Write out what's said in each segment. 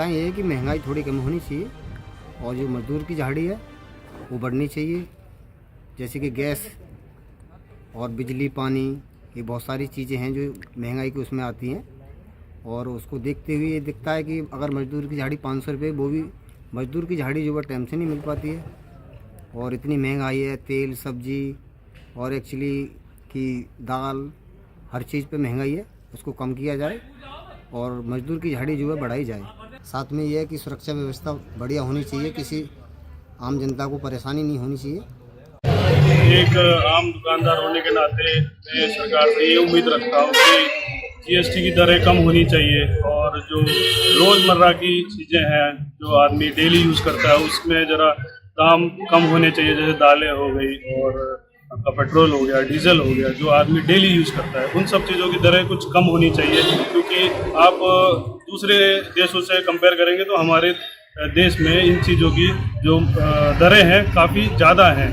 समस्याएं ये है कि महंगाई थोड़ी कम होनी चाहिए और जो मजदूर की झाड़ी है वो बढ़नी चाहिए। जैसे कि गैस और बिजली पानी, ये बहुत सारी चीज़ें हैं जो महंगाई की उसमें आती हैं। और उसको देखते हुए ये दिखता है कि अगर मजदूर की झाड़ी 500 रुपये, वो भी मजदूर की झाड़ी जो है टाइम से नहीं मिल पाती है। और इतनी महंगाई है, तेल सब्जी और एक्चुअली कि दाल, हर चीज़ पे महंगाई है, उसको कम किया जाए और मजदूर की झाड़ी जो है बढ़ाई जाए। साथ में यह है कि सुरक्षा व्यवस्था बढ़िया होनी चाहिए, किसी आम जनता को परेशानी नहीं होनी चाहिए। एक आम दुकानदार होने के नाते मैं सरकार से ये उम्मीद रखता हूँ कि जीएसटी की दरें कम होनी चाहिए और जो रोज़मर्रा की चीज़ें हैं जो आदमी डेली यूज़ करता है उसमें ज़रा दाम कम होने चाहिए। जैसे दालें हो गई और आपका पेट्रोल हो गया, डीजल हो गया, जो आदमी डेली यूज़ करता है, उन सब चीज़ों की दरें कुछ कम होनी चाहिए। क्योंकि आप दूसरे देशों से कंपेयर करेंगे तो हमारे देश में इन चीज़ों की जो दरें हैं काफ़ी ज़्यादा हैं।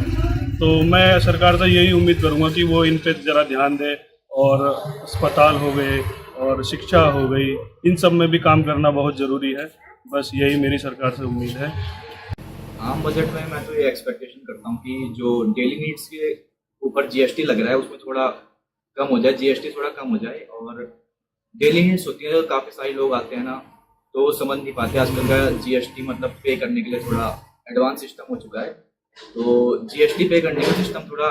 तो मैं सरकार से यही उम्मीद करूंगा कि वो इन पे ज़रा ध्यान दे और अस्पताल हो गए और शिक्षा हो गई, इन सब में भी काम करना बहुत ज़रूरी है। बस यही मेरी सरकार से उम्मीद है। आम बजट में मैं तो ये एक्सपेक्टेशन करता हूँ कि जो डेली नीड्स के ऊपर जीएसटी लग रहा है उसमें थोड़ा कम हो जाए, जीएसटी थोड़ा कम हो जाए। और डेली नीड्स होती है, काफ़ी सारे लोग आते हैं ना, तो वो समझ नहीं पाते। आजकल का जीएसटी मतलब पे करने के लिए थोड़ा एडवांस सिस्टम हो चुका है, तो जीएसटी पे करने का सिस्टम थोड़ा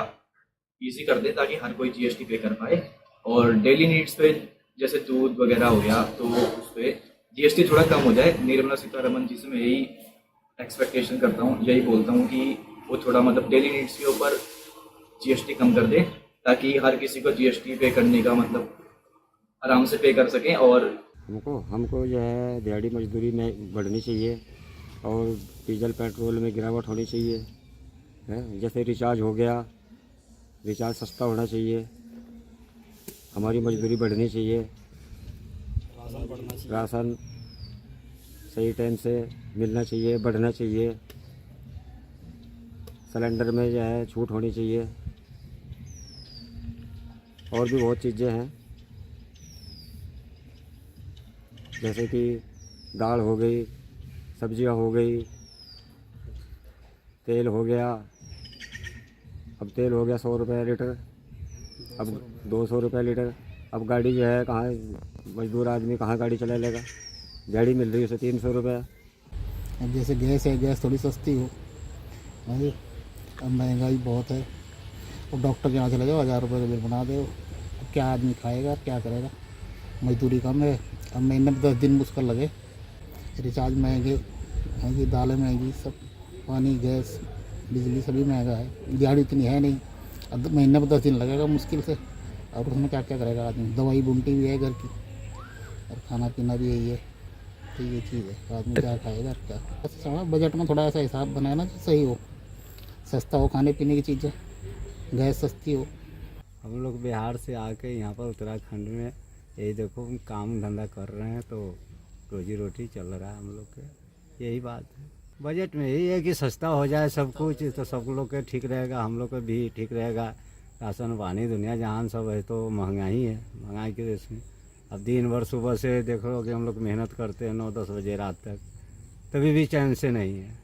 इजी कर दे ताकि हर कोई जीएसटी पे कर पाए। और डेली नीड्स पे जैसे दूध वगैरह हो गया तो उस पर जीएसटी थोड़ा कम हो जाए। निर्मला सीतारमण जी से मैं यही एक्सपेक्टेशन करता हूँ, यही बोलता हूँ कि वो थोड़ा मतलब डेली नीड्स के ऊपर जीएसटी कम कर दे ताकि हर किसी को जीएसटी पे करने का मतलब आराम से पे कर सकें। और हमको जो है दिहाड़ी मजदूरी में बढ़नी चाहिए और डीजल पेट्रोल में गिरावट होनी चाहिए है। जैसे रिचार्ज हो गया, रिचार्ज सस्ता होना चाहिए, हमारी मजदूरी बढ़नी चाहिए, राशन सही टाइम से मिलना चाहिए, बढ़ना चाहिए, सिलेंडर में जो है छूट होनी चाहिए और भी बहुत चीज़ें हैं जैसे कि दाल हो गई, सब्जियां हो गई, तेल हो गया। अब तेल हो गया 100 रुपये लीटर, अब 200 रुपये लीटर। अब गाड़ी जो है कहाँ, मजदूर आदमी कहाँ गाड़ी चला लेगा, गाड़ी मिल रही है उसे 300 रुपये। अब जैसे गैस है, गैस थोड़ी सस्ती हो, अब महंगाई बहुत है। और डॉक्टर के यहाँ चले जाओ, 1000 रुपये का बिल बना दो। अब क्या आदमी खाएगा, क्या करेगा, मजदूरी कम है। अब महीने में 10 दिन मुश्किल लगे। रिचार्ज महंगी, दालें महंगी, सब पानी, गैस, बिजली सभी महंगा है। दिहाड़ी इतनी है नहीं, अब महीने में 10 दिन लगेगा मुश्किल से। और उसमें क्या क्या करेगा आदमी, दवाई बूटी भी है घर की और खाना पीना भी यही है। तो ये चीज़ है, आदमी क्या खाएगा क्या। बस बजट में थोड़ा ऐसा हिसाब बनाए ना जो सही हो, सस्ता हो खाने पीने की चीज़ें, गैस सस्ती हो। हम लोग बिहार से आके यहाँ पर उत्तराखंड में यही देखो काम धंधा कर रहे हैं तो रोजी रोटी चल रहा है हम लोग के। यही बात है, बजट में यही है कि सस्ता हो जाए सब कुछ तो सब लोग के ठीक रहेगा, हम लोग का भी ठीक रहेगा। राशन पानी दुनिया जहान सब है तो महंगाई है, महंगाई के देश में। अब दिन भर सुबह से देखो कि हम लोग मेहनत करते हैं 9-10 बजे रात तक, तभी भी चैन से नहीं है।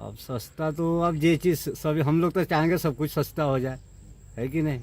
अब सस्ता तो अब ये चीज़ सभी हम लोग तो चाहेंगे सब कुछ सस्ता हो जाए, है कि नहीं।